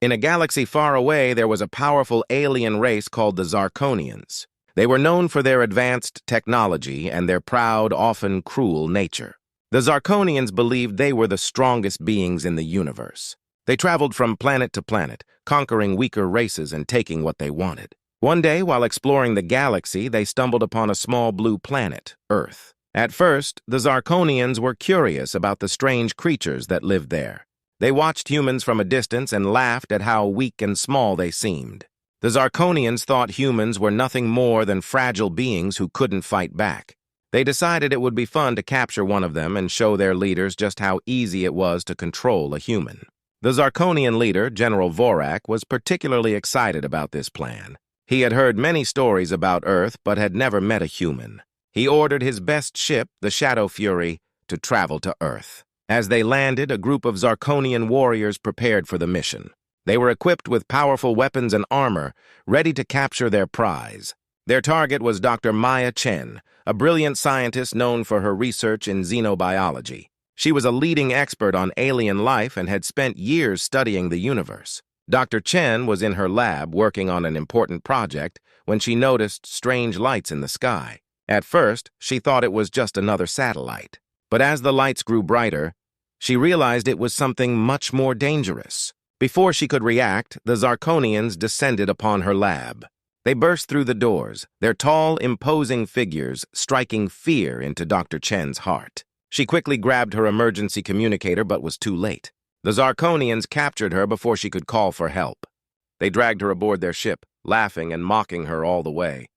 In a galaxy far away, there was a powerful alien race called the Zarkonians. They were known for their advanced technology and their proud, often cruel nature. The Zarkonians believed they were the strongest beings in the universe. They traveled from planet to planet, conquering weaker races and taking what they wanted. One day, while exploring the galaxy, they stumbled upon a small blue planet, Earth. At first, the Zarkonians were curious about the strange creatures that lived there. They watched humans from a distance and laughed at how weak and small they seemed. The Zarkonians thought humans were nothing more than fragile beings who couldn't fight back. They decided it would be fun to capture one of them and show their leaders just how easy it was to control a human. The Zarkonian leader, General Vorak, was particularly excited about this plan. He had heard many stories about Earth but had never met a human. He ordered his best ship, the Shadow Fury, to travel to Earth. As they landed, a group of Zarkonian warriors prepared for the mission. They were equipped with powerful weapons and armor, ready to capture their prize. Their target was Dr. Maya Chen, a brilliant scientist known for her research in xenobiology. She was a leading expert on alien life and had spent years studying the universe. Dr. Chen was in her lab working on an important project when she noticed strange lights in the sky. At first, she thought it was just another satellite. But as the lights grew brighter, she realized it was something much more dangerous. Before she could react, the Zarkonians descended upon her lab. They burst through the doors, their tall, imposing figures striking fear into Dr. Chen's heart. She quickly grabbed her emergency communicator but was too late. The Zarkonians captured her before she could call for help. They dragged her aboard their ship, laughing and mocking her all the way.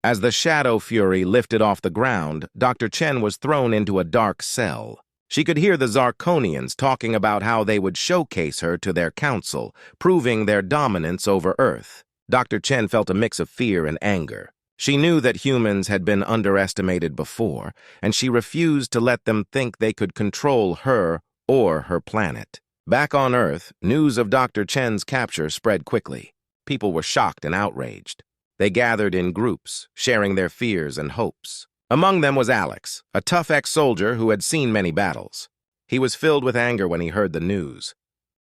As the Shadow Fury lifted off the ground, Dr. Chen was thrown into a dark cell. She could hear the Zarkonians talking about how they would showcase her to their council, proving their dominance over Earth. Dr. Chen felt a mix of fear and anger. She knew that humans had been underestimated before, and she refused to let them think they could control her or her planet. Back on Earth, news of Dr. Chen's capture spread quickly. People were shocked and outraged. They gathered in groups, sharing their fears and hopes. Among them was Alex, a tough ex-soldier who had seen many battles. He was filled with anger when he heard the news.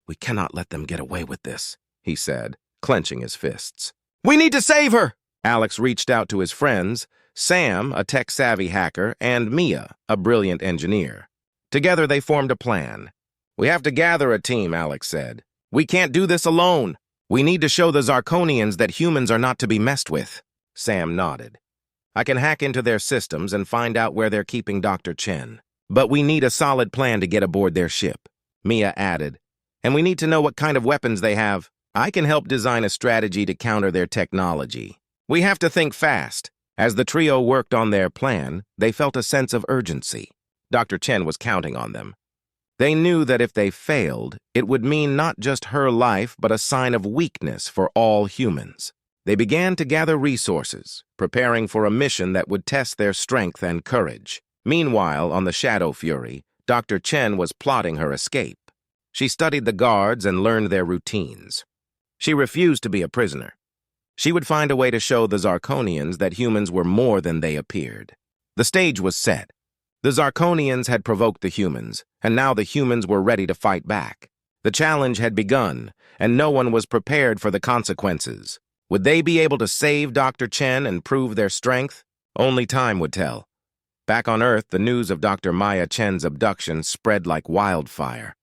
"We cannot let them get away with this," he said, clenching his fists. "We need to save her!" Alex reached out to his friends, Sam, a tech-savvy hacker, and Mia, a brilliant engineer. Together they formed a plan. "We have to gather a team," Alex said. "We can't do this alone. We need to show the Zarkonians that humans are not to be messed with." Sam nodded. "I can hack into their systems and find out where they're keeping Dr. Chen. But we need a solid plan to get aboard their ship," Mia added. "And we need to know what kind of weapons they have. I can help design a strategy to counter their technology. We have to think fast." As the trio worked on their plan, they felt a sense of urgency. Dr. Chen was counting on them. They knew that if they failed, it would mean not just her life, but a sign of weakness for all humans. They began to gather resources, preparing for a mission that would test their strength and courage. Meanwhile, on the Shadow Fury, Dr. Chen was plotting her escape. She studied the guards and learned their routines. She refused to be a prisoner. She would find a way to show the Zarkonians that humans were more than they appeared. The stage was set. The Zarkonians had provoked the humans, and now the humans were ready to fight back. The challenge had begun, and no one was prepared for the consequences. Would they be able to save Dr. Chen and prove their strength? Only time would tell. Back on Earth, the news of Dr. Maya Chen's abduction spread like wildfire.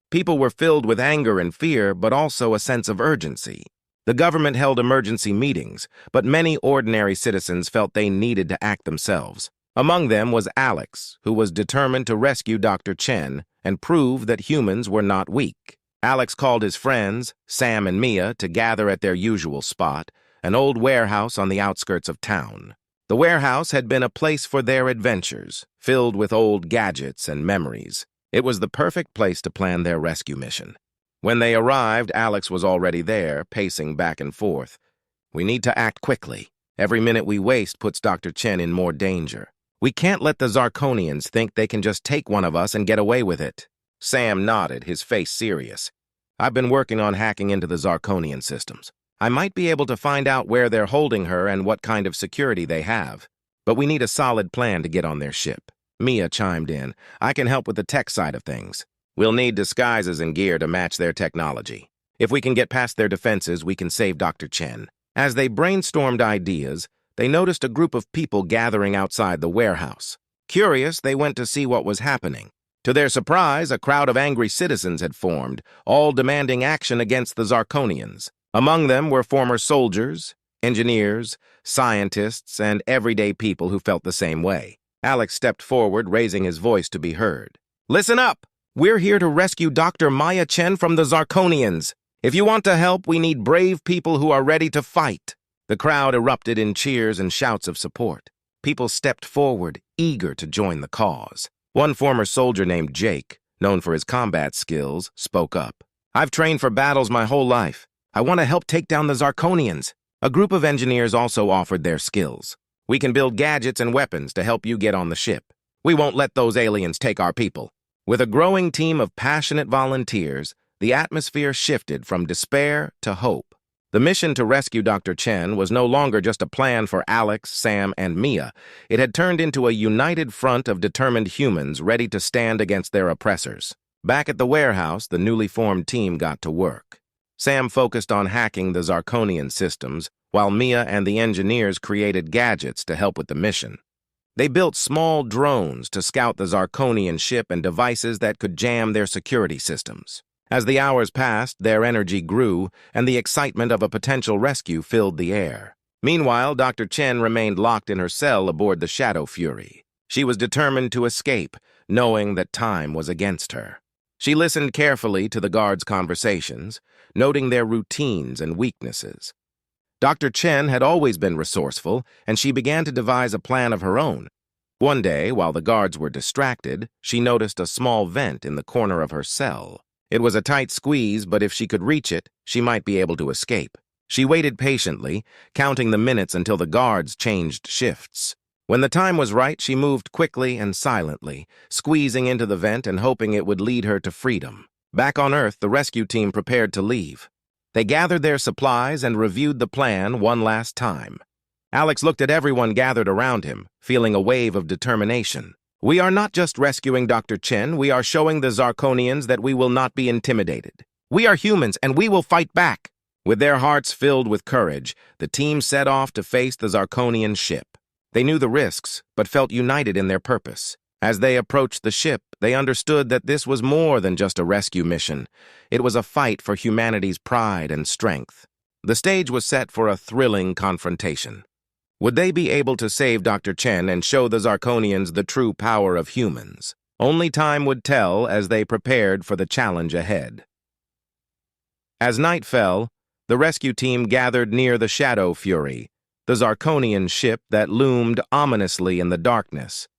People were filled with anger and fear, but also a sense of urgency. The government held emergency meetings, but many ordinary citizens felt they needed to act themselves. Among them was Alex, who was determined to rescue Dr. Chen and prove that humans were not weak. Alex called his friends, Sam and Mia, to gather at their usual spot, an old warehouse on the outskirts of town. The warehouse had been a place for their adventures, filled with old gadgets and memories. It was the perfect place to plan their rescue mission. When they arrived, Alex was already there, pacing back and forth. "We need to act quickly. Every minute we waste puts Dr. Chen in more danger. We can't let the Zarkonians think they can just take one of us and get away with it." Sam nodded, his face serious. "I've been working on hacking into the Zarkonian systems. I might be able to find out where they're holding her and what kind of security they have. But we need a solid plan to get on their ship." Mia chimed in. "I can help with the tech side of things. We'll need disguises and gear to match their technology. If we can get past their defenses, we can save Dr. Chen. As they brainstormed ideas, they noticed a group of people gathering outside the warehouse. Curious, they went to see what was happening. To their surprise, a crowd of angry citizens had formed, all demanding action against the Zarkonians. Among them were former soldiers, engineers, scientists, and everyday people who felt the same way. Alex stepped forward, raising his voice to be heard. "Listen up! We're here to rescue Dr. Maya Chen from the Zarkonians. If you want to help, we need brave people who are ready to fight." The crowd erupted in cheers and shouts of support. People stepped forward, eager to join the cause. One former soldier named Jake, known for his combat skills, spoke up. "I've trained for battles my whole life. I want to help take down the Zarkonians." A group of engineers also offered their skills. "We can build gadgets and weapons to help you get on the ship. We won't let those aliens take our people." With a growing team of passionate volunteers, the atmosphere shifted from despair to hope. The mission to rescue Dr. Chen was no longer just a plan for Alex, Sam, and Mia. It had turned into a united front of determined humans ready to stand against their oppressors. Back at the warehouse, the newly formed team got to work. Sam focused on hacking the Zarkonian systems, while Mia and the engineers created gadgets to help with the mission. They built small drones to scout the Zarkonian ship and devices that could jam their security systems. As the hours passed, their energy grew, and the excitement of a potential rescue filled the air. Meanwhile, Dr. Chen remained locked in her cell aboard the Shadow Fury. She was determined to escape, knowing that time was against her. She listened carefully to the guards' conversations, noting their routines and weaknesses. Dr. Chen had always been resourceful, and she began to devise a plan of her own. One day, while the guards were distracted, she noticed a small vent in the corner of her cell. It was a tight squeeze, but if she could reach it, she might be able to escape. She waited patiently, counting the minutes until the guards changed shifts. When the time was right, she moved quickly and silently, squeezing into the vent and hoping it would lead her to freedom. Back on Earth, the rescue team prepared to leave. They gathered their supplies and reviewed the plan one last time. Alex looked at everyone gathered around him, feeling a wave of determination. "We are not just rescuing Dr. Chen, we are showing the Zarkonians that we will not be intimidated. We are humans, and we will fight back." With their hearts filled with courage, the team set off to face the Zarkonian ship. They knew the risks, but felt united in their purpose. As they approached the ship, they understood that this was more than just a rescue mission. It was a fight for humanity's pride and strength. The stage was set for a thrilling confrontation. Would they be able to save Dr. Chen and show the Zarkonians the true power of humans? Only time would tell as they prepared for the challenge ahead. As night fell, the rescue team gathered near the Shadow Fury, the Zarkonian ship that loomed ominously in the darkness.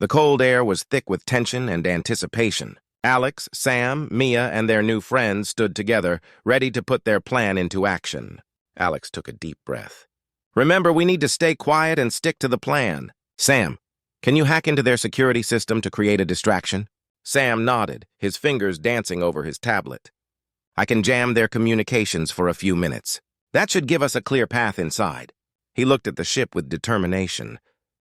The cold air was thick with tension and anticipation. Alex, Sam, Mia, and their new friends stood together, ready to put their plan into action. Alex took a deep breath. "Remember, we need to stay quiet and stick to the plan." "Sam, can you hack into their security system to create a distraction?" Sam nodded, his fingers dancing over his tablet. "I can jam their communications for a few minutes. That should give us a clear path inside." He looked at the ship with determination.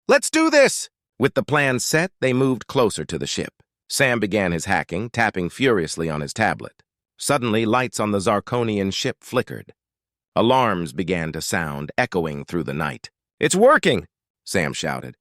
"Let's do this!" With the plan set, they moved closer to the ship. Sam began his hacking, tapping furiously on his tablet. Suddenly, lights on the Zarkonian ship flickered. Alarms began to sound, echoing through the night. "It's working!" Sam shouted.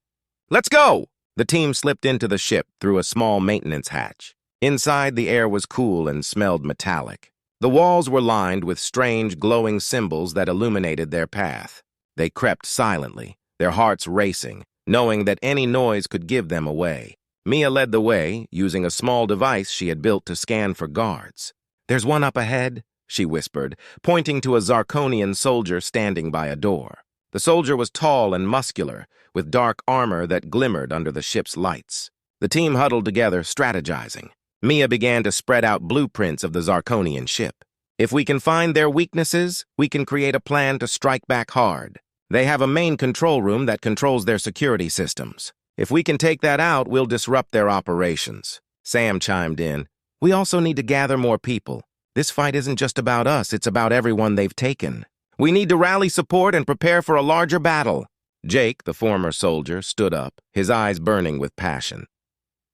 "Let's go!" The team slipped into the ship through a small maintenance hatch. Inside, the air was cool and smelled metallic. The walls were lined with strange, glowing symbols that illuminated their path. They crept silently, their hearts racing, knowing that any noise could give them away. Mia led the way, using a small device she had built to scan for guards. "There's one up ahead," she whispered, pointing to a Zarkonian soldier standing by a door. The soldier was tall and muscular, with dark armor that glimmered under the ship's lights. The team huddled together, strategizing. Mia began to spread out blueprints of the Zarkonian ship. "If we can find their weaknesses, we can create a plan to strike back hard. They have a main control room that controls their security systems. If we can take that out, we'll disrupt their operations." Sam chimed in. "We also need to gather more people. This fight isn't just about us, it's about everyone they've taken. We need to rally support and prepare for a larger battle." Jake, the former soldier, stood up, his eyes burning with passion.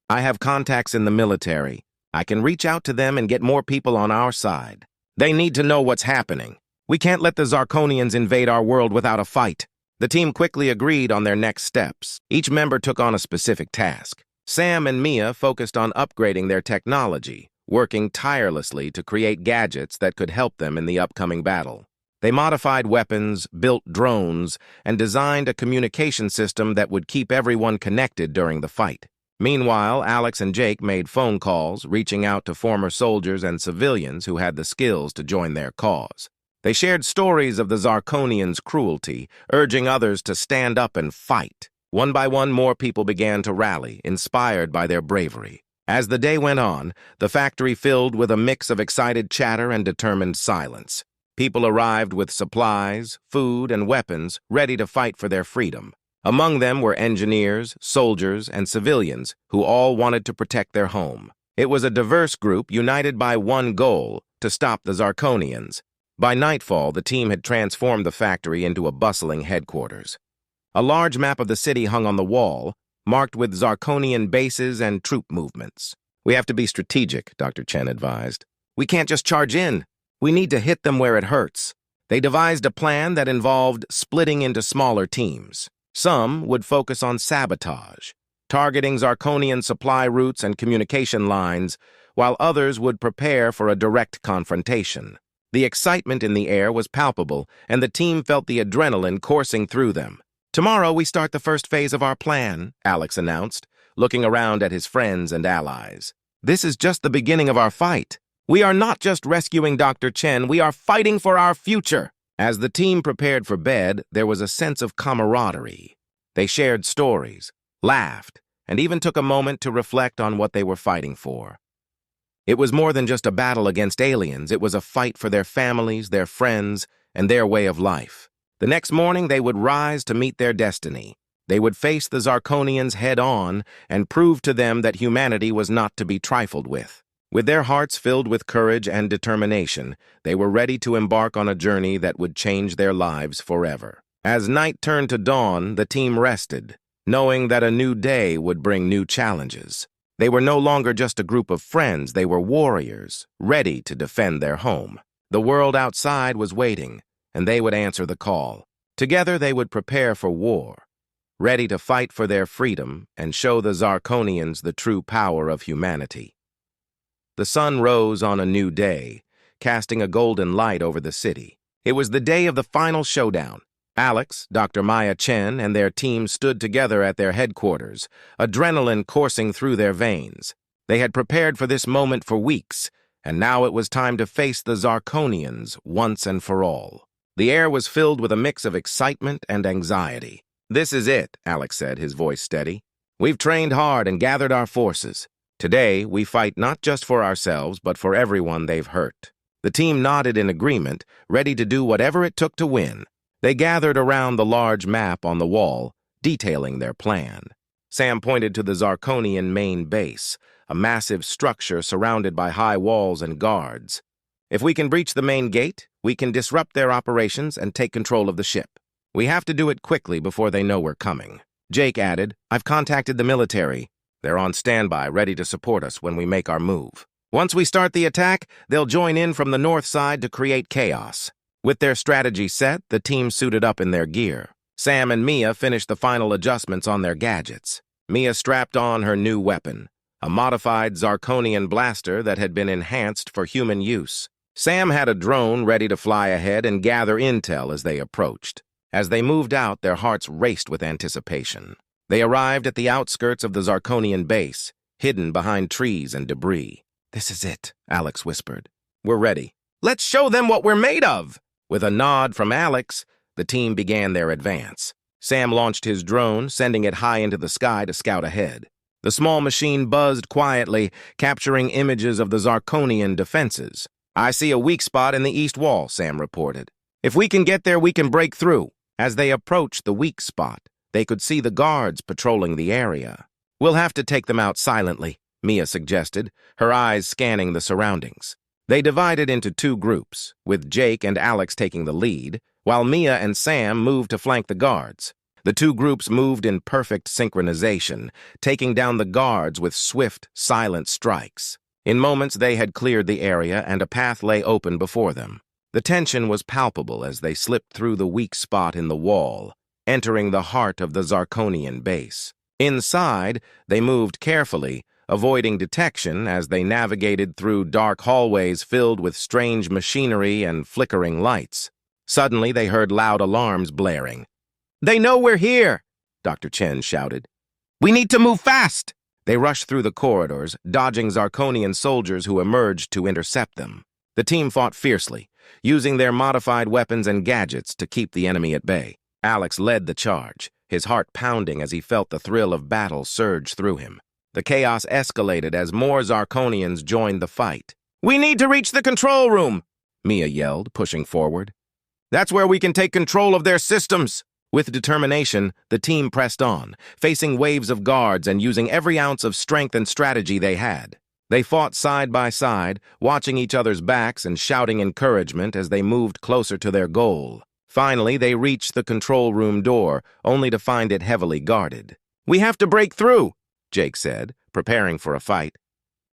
"I have contacts in the military. I can reach out to them and get more people on our side. They need to know what's happening. We can't let the Zarkonians invade our world without a fight. The team quickly agreed on their next steps. Each member took on a specific task. Sam and Mia focused on upgrading their technology, working tirelessly to create gadgets that could help them in the upcoming battle. They modified weapons, built drones, and designed a communication system that would keep everyone connected during the fight. Meanwhile, Alex and Jake made phone calls, reaching out to former soldiers and civilians who had the skills to join their cause. They shared stories of the Zarkonians' cruelty, urging others to stand up and fight. One by one, more people began to rally, inspired by their bravery. As the day went on, the factory filled with a mix of excited chatter and determined silence. People arrived with supplies, food, and weapons, ready to fight for their freedom. Among them were engineers, soldiers, and civilians who all wanted to protect their home. It was a diverse group united by one goal: to stop the Zarkonians. By nightfall, the team had transformed the factory into a bustling headquarters. A large map of the city hung on the wall, marked with Zarkonian bases and troop movements. "We have to be strategic," Dr. Chen advised. "We can't just charge in. We need to hit them where it hurts." They devised a plan that involved splitting into smaller teams. Some would focus on sabotage, targeting Zarkonian supply routes and communication lines, while others would prepare for a direct confrontation. The excitement in the air was palpable, and the team felt the adrenaline coursing through them. "Tomorrow we start the first phase of our plan," Alex announced, looking around at his friends and allies. "This is just the beginning of our fight. We are not just rescuing Dr. Chen, we are fighting for our future." As the team prepared for bed, there was a sense of camaraderie. They shared stories, laughed, and even took a moment to reflect on what they were fighting for. It was more than just a battle against aliens. It was a fight for their families, their friends, and their way of life. The next morning, they would rise to meet their destiny. They would face the Zarkonians head-on and prove to them that humanity was not to be trifled with. With their hearts filled with courage and determination, they were ready to embark on a journey that would change their lives forever. As night turned to dawn, the team rested, knowing that a new day would bring new challenges. They were no longer just a group of friends, they were warriors, ready to defend their home. The world outside was waiting, and they would answer the call. Together they would prepare for war, ready to fight for their freedom and show the Zarkonians the true power of humanity. The sun rose on a new day, casting a golden light over the city. It was the day of the final showdown. Alex, Dr. Maya Chen, and their team stood together at their headquarters, adrenaline coursing through their veins. They had prepared for this moment for weeks, and now it was time to face the Zarkonians once and for all. The air was filled with a mix of excitement and anxiety. "This is it," Alex said, his voice steady. "We've trained hard and gathered our forces. Today, we fight not just for ourselves, but for everyone they've hurt." The team nodded in agreement, ready to do whatever it took to win. They gathered around the large map on the wall, detailing their plan. Sam pointed to the Zarkonian main base, a massive structure surrounded by high walls and guards. "If we can breach the main gate, we can disrupt their operations and take control of the ship. We have to do it quickly before they know we're coming." Jake added, "I've contacted the military. They're on standby, ready to support us when we make our move. Once we start the attack, they'll join in from the north side to create chaos." With their strategy set, the team suited up in their gear. Sam and Mia finished the final adjustments on their gadgets. Mia strapped on her new weapon, a modified Zarkonian blaster that had been enhanced for human use. Sam had a drone ready to fly ahead and gather intel as they approached. As they moved out, their hearts raced with anticipation. They arrived at the outskirts of the Zarkonian base, hidden behind trees and debris. "This is it," Alex whispered. "We're ready. Let's show them what we're made of." With a nod from Alex, the team began their advance. Sam launched his drone, sending it high into the sky to scout ahead. The small machine buzzed quietly, capturing images of the Zarkonian defenses. "I see a weak spot in the east wall," Sam reported. "If we can get there, we can break through." As they approached the weak spot, they could see the guards patrolling the area. "We'll have to take them out silently," Mia suggested, her eyes scanning the surroundings. They divided into two groups, with Jake and Alex taking the lead, while Mia and Sam moved to flank the guards. The two groups moved in perfect synchronization, taking down the guards with swift, silent strikes. In moments, they had cleared the area and a path lay open before them. The tension was palpable as they slipped through the weak spot in the wall, entering the heart of the Zarkonian base. Inside, they moved carefully, avoiding detection as they navigated through dark hallways filled with strange machinery and flickering lights. Suddenly, they heard loud alarms blaring. "They know we're here!" Dr. Chen shouted. "We need to move fast!" They rushed through the corridors, dodging Zarkonian soldiers who emerged to intercept them. The team fought fiercely, using their modified weapons and gadgets to keep the enemy at bay. Alex led the charge, his heart pounding as he felt the thrill of battle surge through him. The chaos escalated as more Zarkonians joined the fight. "We need to reach the control room!" Mia yelled, pushing forward. "That's where we can take control of their systems!" With determination, the team pressed on, facing waves of guards and using every ounce of strength and strategy they had. They fought side by side, watching each other's backs and shouting encouragement as they moved closer to their goal. Finally, they reached the control room door, only to find it heavily guarded. "We have to break through," Jake said, preparing for a fight.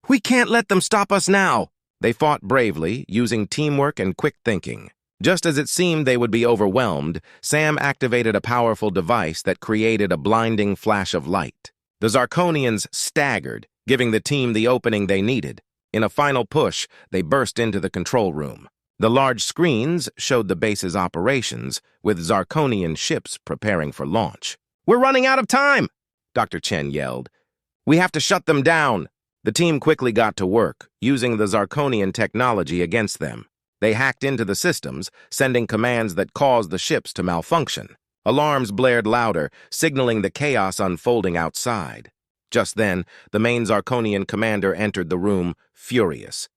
"We can't let them stop us now." They fought bravely, using teamwork and quick thinking. Just as it seemed they would be overwhelmed, Sam activated a powerful device that created a blinding flash of light. The Zarkonians staggered, giving the team the opening they needed. In a final push, they burst into the control room. The large screens showed the base's operations, with Zarkonian ships preparing for launch. "We're running out of time!" Dr. Chen yelled. "We have to shut them down!" The team quickly got to work, using the Zarkonian technology against them. They hacked into the systems, sending commands that caused the ships to malfunction. Alarms blared louder, signaling the chaos unfolding outside. Just then, the main Zarkonian commander entered the room, furious.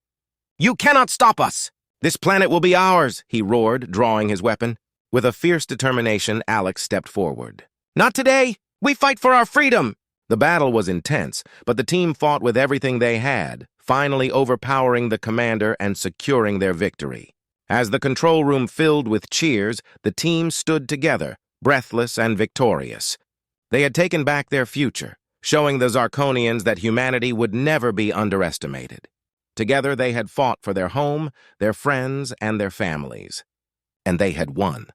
"You cannot stop us! This planet will be ours!" he roared, drawing his weapon. With a fierce determination, Alex stepped forward. "Not today! We fight for our freedom!" The battle was intense, but the team fought with everything they had, finally overpowering the commander and securing their victory. As the control room filled with cheers, the team stood together, breathless and victorious. They had taken back their future, showing the Zarkonians that humanity would never be underestimated. Together they had fought for their home, their friends, and their families. And they had won.